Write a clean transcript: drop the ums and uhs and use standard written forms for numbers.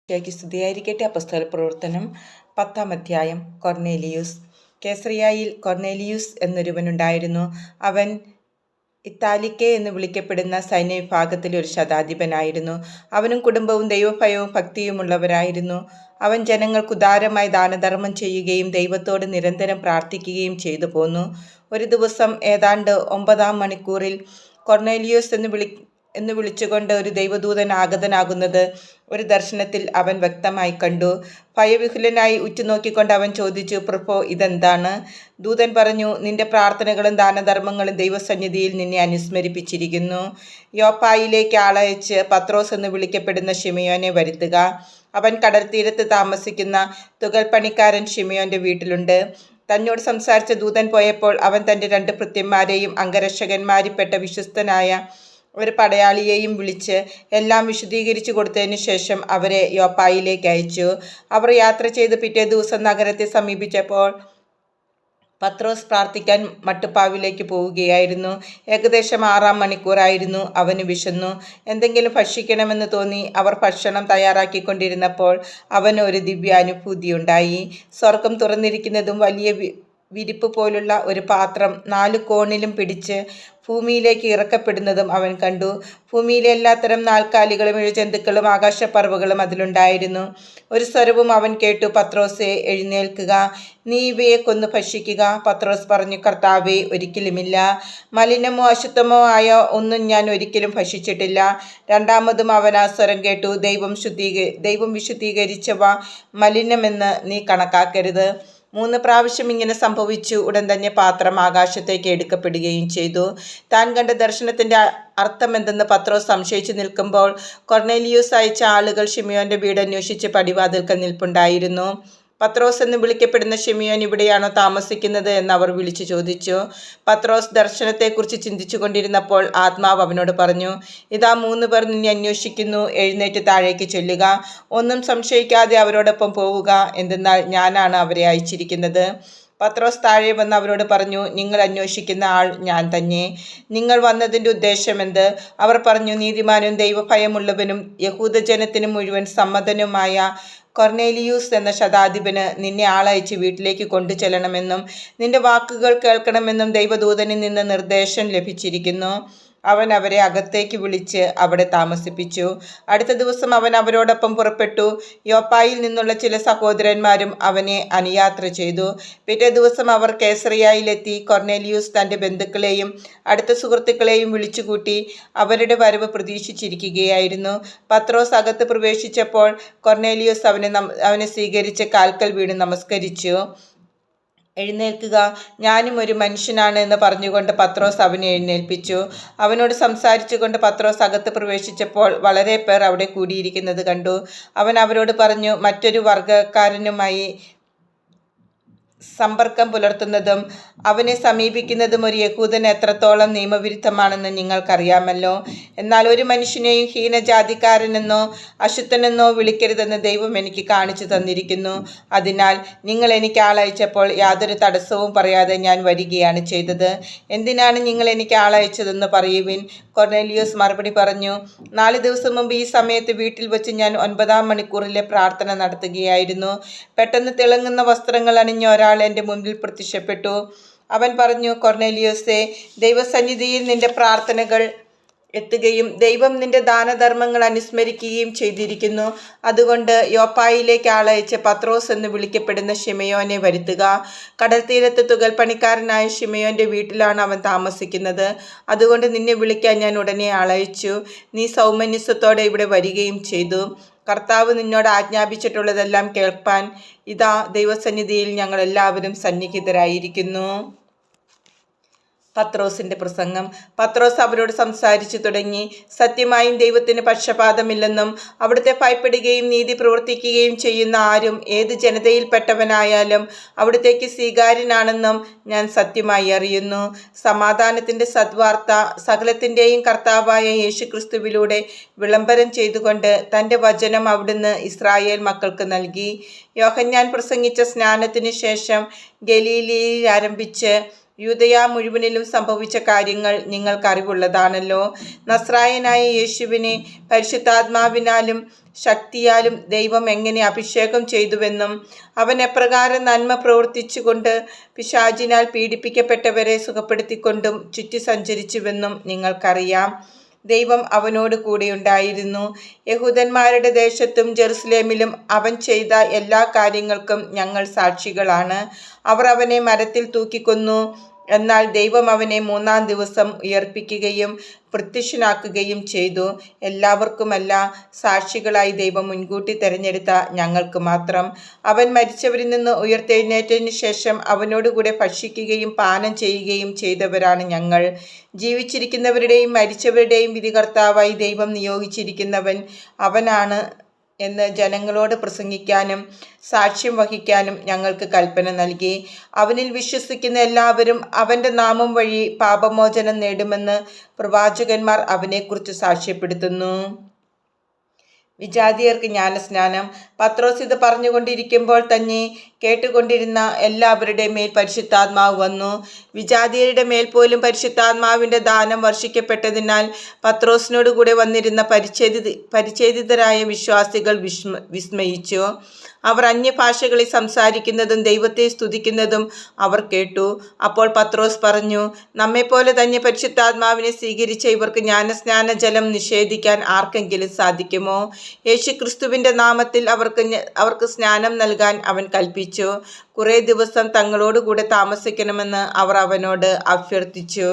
യ്ക്ക് സ്തുതിയായിരിക്കട്ടെ. അപ്പോസ്തല പ്രവർത്തനം 10-ാം അധ്യായം. കൊർന്നേലിയൂസ്. കേസറിയായിൽ കൊർന്നേലിയൂസ് എന്നൊരുവനുണ്ടായിരുന്നു. അവൻ ഇത്താലിക്കെ എന്ന് വിളിക്കപ്പെടുന്ന സൈന്യവിഭാഗത്തിലെ ഒരു ശതാധിപനായിരുന്നു. അവനും കുടുംബവും ദൈവഭയവും ഭക്തിയുമുള്ളവരായിരുന്നു. അവൻ ജനങ്ങൾക്ക് ഉദാരമായി ദാനധർമ്മം ചെയ്യുകയും ദൈവത്തോട് നിരന്തരം പ്രാർത്ഥിക്കുകയും ചെയ്തു പോന്നു. ഒരു ദിവസം ഏതാണ്ട് 9-ാം മണിക്കൂറിൽ കൊർന്നേലിയൂസ് എന്ന് വിളിച്ചുകൊണ്ട് ഒരു ദൈവദൂതൻ ആഗതനാകുന്നത് ഒരു ദർശനത്തിൽ അവൻ വ്യക്തമായി കണ്ടു. ഭയവിഹുലനായി ഉറ്റുനോക്കിക്കൊണ്ട് അവൻ ചോദിച്ചു, പ്രഭോ, ഇതെന്താണ്? ദൂതൻ പറഞ്ഞു, നിന്റെ പ്രാർത്ഥനകളും ദാനധർമ്മങ്ങളും ദൈവസന്നിധിയിൽ നിന്നെ അനുസ്മരിപ്പിച്ചിരിക്കുന്നു. യോപ്പായിലേക്ക് ആളയച്ച് പത്രോസ് എന്ന് വിളിക്കപ്പെടുന്ന ശിമയോനെ വരുത്തുക. അവൻ കടൽത്തീരത്ത് താമസിക്കുന്ന തുകൽപ്പണിക്കാരൻ ശിമയോന്റെ വീട്ടിലുണ്ട്. തന്നോട് സംസാരിച്ച ദൂതൻ പോയപ്പോൾ അവൻ തൻ്റെ 2 ഭൃത്യന്മാരെയും അംഗരക്ഷകന്മാരിൽപ്പെട്ട വിശ്വസ്തനായ ഒരു പടയാളിയെയും വിളിച്ച് എല്ലാം വിശദീകരിച്ചു കൊടുത്തതിന് ശേഷം അവരെ യോപ്പായിലേക്ക് അയച്ചു. അവർ യാത്ര ചെയ്ത് പിറ്റേ ദിവസം നഗരത്തെ സമീപിച്ചപ്പോൾ പത്രോസ് പ്രാർത്ഥിക്കാൻ മട്ടുപ്പാവിലേക്ക് പോവുകയായിരുന്നു. ഏകദേശം 6-ാം മണിക്കൂറായിരുന്നു. അവന് വിശന്നു. എന്തെങ്കിലും ഭക്ഷിക്കണമെന്ന് തോന്നി. അവർ ഭക്ഷണം തയ്യാറാക്കിക്കൊണ്ടിരുന്നപ്പോൾ അവന് ഒരു ദിവ്യാനുഭൂതിയുണ്ടായി. സ്വർഗം തുറന്നിരിക്കുന്നതും വലിയ വിരിപ്പ് പോലുള്ള ഒരു പാത്രം 4 കോണിലും പിടിച്ച് ഭൂമിയിലേക്ക് ഇറക്കപ്പെടുന്നതും അവൻ കണ്ടു. ഭൂമിയിലെ എല്ലാത്തരം നാൽക്കാലികളും ഇഴജന്തുക്കളും ആകാശപ്പറവകളും അതിലുണ്ടായിരുന്നു. ഒരു സ്വരവും അവൻ കേട്ടു, പത്രോസേ, എഴുന്നേൽക്കുക, നീ ഇവയെ കൊന്നു ഭക്ഷിക്കുക. പത്രോസ് പറഞ്ഞു, കർത്താവേ, ഒരിക്കലുമില്ല. മലിനമോ അശുദ്ധമോ ആയ ഒന്നും ഞാൻ ഒരിക്കലും ഭക്ഷിച്ചിട്ടില്ല. രണ്ടാമതും അവൻ ആ സ്വരം കേട്ടു, ദൈവം വിശുദ്ധീകരിച്ചവ മലിനമെന്ന് നീ കണക്കാക്കരുത്. 3 പ്രാവശ്യം ഇങ്ങനെ സംഭവിച്ചു. ഉടൻ തന്നെ പാത്രം ആകാശത്തേക്ക് എടുക്കപ്പെടുകയും ചെയ്തു. താൻ കണ്ട ദർശനത്തിൻ്റെ അർത്ഥമെന്തെന്ന് പത്രോസ് സംശയിച്ചു നിൽക്കുമ്പോൾ കൊർന്നേലിയൂസ് അയച്ച ആളുകൾ ശിമയോന്റെ വീട് അന്വേഷിച്ച് പടിവാതിൽക്കൽ നിൽപ്പുണ്ടായിരുന്നു. പത്രോസ് എന്ന് വിളിക്കപ്പെടുന്ന ശിമയോൻ ഇവിടെയാണോ താമസിക്കുന്നത് എന്ന് അവർ വിളിച്ചു ചോദിച്ചു. പത്രോസ് ദർശനത്തെക്കുറിച്ച് ചിന്തിച്ചു കൊണ്ടിരുന്നപ്പോൾ ആത്മാവ് അവനോട് പറഞ്ഞു, ഇതാ 3 പേർ നിന്നെ അന്വേഷിക്കുന്നു. എഴുന്നേറ്റ് താഴേക്ക് ചെല്ലുക. ഒന്നും സംശയിക്കാതെ അവരോടൊപ്പം പോവുക. എന്തെന്നാൽ ഞാനാണ് അവരെ അയച്ചിരിക്കുന്നത്. പത്രോസ് താഴെ വന്ന് അവരോട് പറഞ്ഞു, നിങ്ങൾ അന്വേഷിക്കുന്ന ആൾ ഞാൻ തന്നെ. നിങ്ങൾ വന്നതിൻ്റെ ഉദ്ദേശമെന്ത്? അവർ പറഞ്ഞു, നീതിമാനും ദൈവഭയമുള്ളവനും യഹൂദജനത്തിന് മുഴുവൻ സമ്മതനുമായ കൊർന്നേലിയൂസ് എന്ന ശതാധിപന് നിന്നെ ആളയച്ച് വീട്ടിലേക്ക് കൊണ്ടുചെല്ലണമെന്നും നിന്റെ വാക്കുകൾ കേൾക്കണമെന്നും ദൈവദൂതനിൽ നിന്ന് നിർദ്ദേശം ലഭിച്ചിരിക്കുന്നു. അവൻ അവരെ അകത്തേക്ക് വിളിച്ച് അവിടെ താമസിപ്പിച്ചു. അടുത്ത ദിവസം അവൻ അവരോടൊപ്പം പുറപ്പെട്ടു. യോപ്പായിൽ നിന്നുള്ള ചില സഹോദരന്മാരും അവനെ അനുയാത്ര ചെയ്തു. പിറ്റേ ദിവസം അവർ കേസറിയായിലെത്തി. കൊർന്നേലിയൂസ് തൻ്റെ ബന്ധുക്കളെയും അടുത്ത സുഹൃത്തുക്കളെയും വിളിച്ചുകൂട്ടി അവരുടെ വരവ് പ്രതീക്ഷിച്ചിരിക്കുകയായിരുന്നു. പത്രോസ് അകത്ത് പ്രവേശിച്ചപ്പോൾ കൊർന്നേലിയൂസ് അവനെ സ്വീകരിച്ച് കാൽക്കൽ വീണ് നമസ്കരിച്ചു. എഴുന്നേൽക്കുക, ഞാനും ഒരു മനുഷ്യനാണ് എന്ന് പറഞ്ഞുകൊണ്ട് പത്രോസ് അവനെ എഴുന്നേൽപ്പിച്ചു. അവനോട് സംസാരിച്ചുകൊണ്ട് പത്രോസ് അകത്ത് പ്രവേശിച്ചപ്പോൾ വളരെ പേർ അവിടെ കൂടിയിരിക്കുന്നത് കണ്ടു. അവൻ അവരോട് പറഞ്ഞു, മറ്റൊരു വർഗക്കാരനുമായി സമ്പർക്കം പുലർത്തുന്നതും അവനെ സമീപിക്കുന്നതും ഒരു യഹൂദന് എത്രത്തോളം നിയമവിരുദ്ധമാണെന്ന് നിങ്ങൾക്കറിയാമല്ലോ. എന്നാൽ ഒരു മനുഷ്യനെയും ഹീനജാതിക്കാരനെന്നോ അശുദ്ധനെന്നോ വിളിക്കരുതെന്ന് ദൈവം എനിക്ക് കാണിച്ചു തന്നിരിക്കുന്നു. അതിനാൽ നിങ്ങൾ എനിക്ക് ആളയച്ചപ്പോൾ യാതൊരു തടസ്സവും പറയാതെ ഞാൻ വരികയാണ് ചെയ്തത്. എന്തിനാണ് നിങ്ങൾ എനിക്ക് ആളയച്ചതെന്ന് പറയുവിൻ. കൊർന്നേലിയൂസ് മറുപടി പറഞ്ഞു, 4 ദിവസം മുമ്പ് ഈ സമയത്ത് വീട്ടിൽ വെച്ച് ഞാൻ 9-ാം മണിക്കൂറിലെ പ്രാർത്ഥന നടത്തുകയായിരുന്നു. പെട്ടെന്ന് തിളങ്ങുന്ന വസ്ത്രങ്ങൾ അണിഞ്ഞ ഒരാൾ എൻ്റെ മുൻപിൽ പ്രത്യക്ഷപ്പെട്ടു. അവൻ പറഞ്ഞു, കൊർന്നേലിയൂസേ, ദൈവസന്നിധിയിൽ നിന്റെ പ്രാർത്ഥനകൾ എത്തുകയും ദൈവം നിന്റെ ദാനധർമ്മങ്ങൾ അനുസ്മരിക്കുകയും ചെയ്തിരിക്കുന്നു. അതുകൊണ്ട് യോപ്പായിലേക്ക് ആളയച്ച് പത്രോസ് എന്ന് വിളിക്കപ്പെടുന്ന ശിമയോനെ വരുത്തുക. കടൽ തീരത്ത് തുകൽപ്പണിക്കാരനായ ശിമയോന്റെ വീട്ടിലാണ് അവൻ താമസിക്കുന്നത്. അതുകൊണ്ട് നിന്നെ വിളിക്കാൻ ഞാൻ ഉടനെ ആളയച്ചു. നീ സൗമനസ്യത്തോടെ ഇവിടെ വരികയും ചെയ്തു. കർത്താവ് നിന്നോട് ആജ്ഞാപിച്ചിട്ടുള്ളതെല്ലാം കേൾപ്പാൻ ഇതാ ദൈവസന്നിധിയിൽ ഞങ്ങൾ എല്ലാവരും സന്നിഹിതരായിരിക്കുന്നു. പത്രോസിന്റെ പ്രസംഗം. പത്രോസ് അവരോട് സംസാരിച്ചു തുടങ്ങി, സത്യമായും ദൈവത്തിന് പക്ഷപാതമില്ലെന്നും അവിടുത്തെ ഭയപ്പെടുകയും നീതി പ്രവർത്തിക്കുകയും ചെയ്യുന്ന ആരും ഏത് ജനതയിൽപ്പെട്ടവനായാലും അവിടുത്തേക്ക് സ്വീകാര്യനാണെന്നും ഞാൻ സത്യമായി അറിയുന്നു. സമാധാനത്തിൻ്റെ സദ്വാർത്ത സകലത്തിൻ്റെയും കർത്താവായ യേശുക്രിസ്തുവിലൂടെ വിളംബരം ചെയ്തുകൊണ്ട് തൻ്റെ വചനം അവിടുന്ന് ഇസ്രായേൽ മക്കൾക്ക് നൽകി. യോഹന്നാൻ പ്രസംഗിച്ച സ്നാനത്തിനു ശേഷം ഗലീലയിൽ ആരംഭിച്ച് യൂദയ മുഴുവനിലും സംഭവിച്ച കാര്യങ്ങൾ നിങ്ങൾക്കറിവുള്ളതാണല്ലോ. നസ്രായനായ യേശുവിനെ പരിശുദ്ധാത്മാവിനാലും ശക്തിയാലും ദൈവം എങ്ങനെ അഭിഷേകം ചെയ്തുവെന്നും അവൻ എപ്രകാരം നന്മ പ്രവർത്തിച്ചുകൊണ്ട് പിശാചിനാൽ പീഡിപ്പിക്കപ്പെട്ടവരെ സുഖപ്പെടുത്തിക്കൊണ്ടും ചുറ്റി സഞ്ചരിച്ചുവെന്നും നിങ്ങൾക്കറിയാം. ദൈവം അവനോട് കൂടെയുണ്ടായിരുന്നു. യഹൂദന്മാരുടെ ദേശത്തും ജെറുസലേമിലും അവൻ ചെയ്ത എല്ലാ കാര്യങ്ങൾക്കും ഞങ്ങൾ സാക്ഷികളാണ്. അവർ അവനെ മരത്തിൽ തൂക്കിക്കൊന്നു. എന്നാൽ ദൈവം അവനെ 3-ാം ദിവസം ഉയർപ്പിക്കുകയും പ്രത്യക്ഷനാക്കുകയും ചെയ്തു. എല്ലാവർക്കുമല്ല, സാക്ഷികളായി ദൈവം മുൻകൂട്ടി തെരഞ്ഞെടുത്ത ഞങ്ങൾക്ക് മാത്രം. അവൻ മരിച്ചവരിൽ നിന്ന് ഉയർത്തെഴുന്നേറ്റതിനു ശേഷം അവനോടുകൂടെ ഭക്ഷിക്കുകയും പാനം ചെയ്യുകയും ചെയ്തവരാണ് ഞങ്ങൾ. ജീവിച്ചിരിക്കുന്നവരുടെയും മരിച്ചവരുടെയും വിധികർത്താവായി ദൈവം നിയോഗിച്ചിരിക്കുന്നവൻ അവനാണ് എന്ന് ജനങ്ങളോട് പ്രസംഗിക്കാനും സാക്ഷ്യം വഹിക്കാനും ഞങ്ങൾക്ക് കൽപ്പന നൽകി. അവനിൽ വിശ്വസിക്കുന്ന എല്ലാവരും അവൻ്റെ നാമം വഴി പാപമോചനം നേടുമെന്ന് പ്രവാചകന്മാർ അവനെക്കുറിച്ച് സാക്ഷ്യപ്പെടുത്തുന്നു. വിജാതിയർക്ക് ജ്ഞാനസ്നാനം. പത്രോസ് ഇത് പറഞ്ഞുകൊണ്ടിരിക്കുമ്പോൾ തന്നെ കേട്ടുകൊണ്ടിരുന്ന എല്ലാവരുടെ മേൽ പരിശുദ്ധാത്മാവ് വന്നു. വിജാതിയരുടെ മേൽ പോലും പരിശുദ്ധാത്മാവിൻ്റെ ദാനം വർഷിക്കപ്പെട്ടതിനാൽ പത്രോസിനോട് കൂടെ വന്നിരുന്ന പരിച്ഛേദിതരായ വിശ്വാസികൾ വിസ്മയിച്ചു. അവർ അന്യഭാഷകളിൽ സംസാരിക്കുന്നതും ദൈവത്തെ സ്തുതിക്കുന്നതും അവർ കേട്ടു. അപ്പോൾ പത്രോസ് പറഞ്ഞു, നമ്മെപ്പോലെ തന്നെ പരിശുദ്ധാത്മാവിനെ സ്വീകരിച്ച ഇവർക്ക് ജ്ഞാനസ്നാന ജലം നിഷേധിക്കാൻ ആർക്കെങ്കിലും സാധിക്കുമോ? യേശുക്രിസ്തുവിൻ്റെ നാമത്തിൽ അവർക്ക് സ്നാനം നൽകാൻ അവൻ കൽപ്പിച്ചു. കുറേ ദിവസം തങ്ങളോടുകൂടെ താമസിക്കണമെന്ന് അവർ അവനോട് അഭ്യർത്ഥിച്ചു.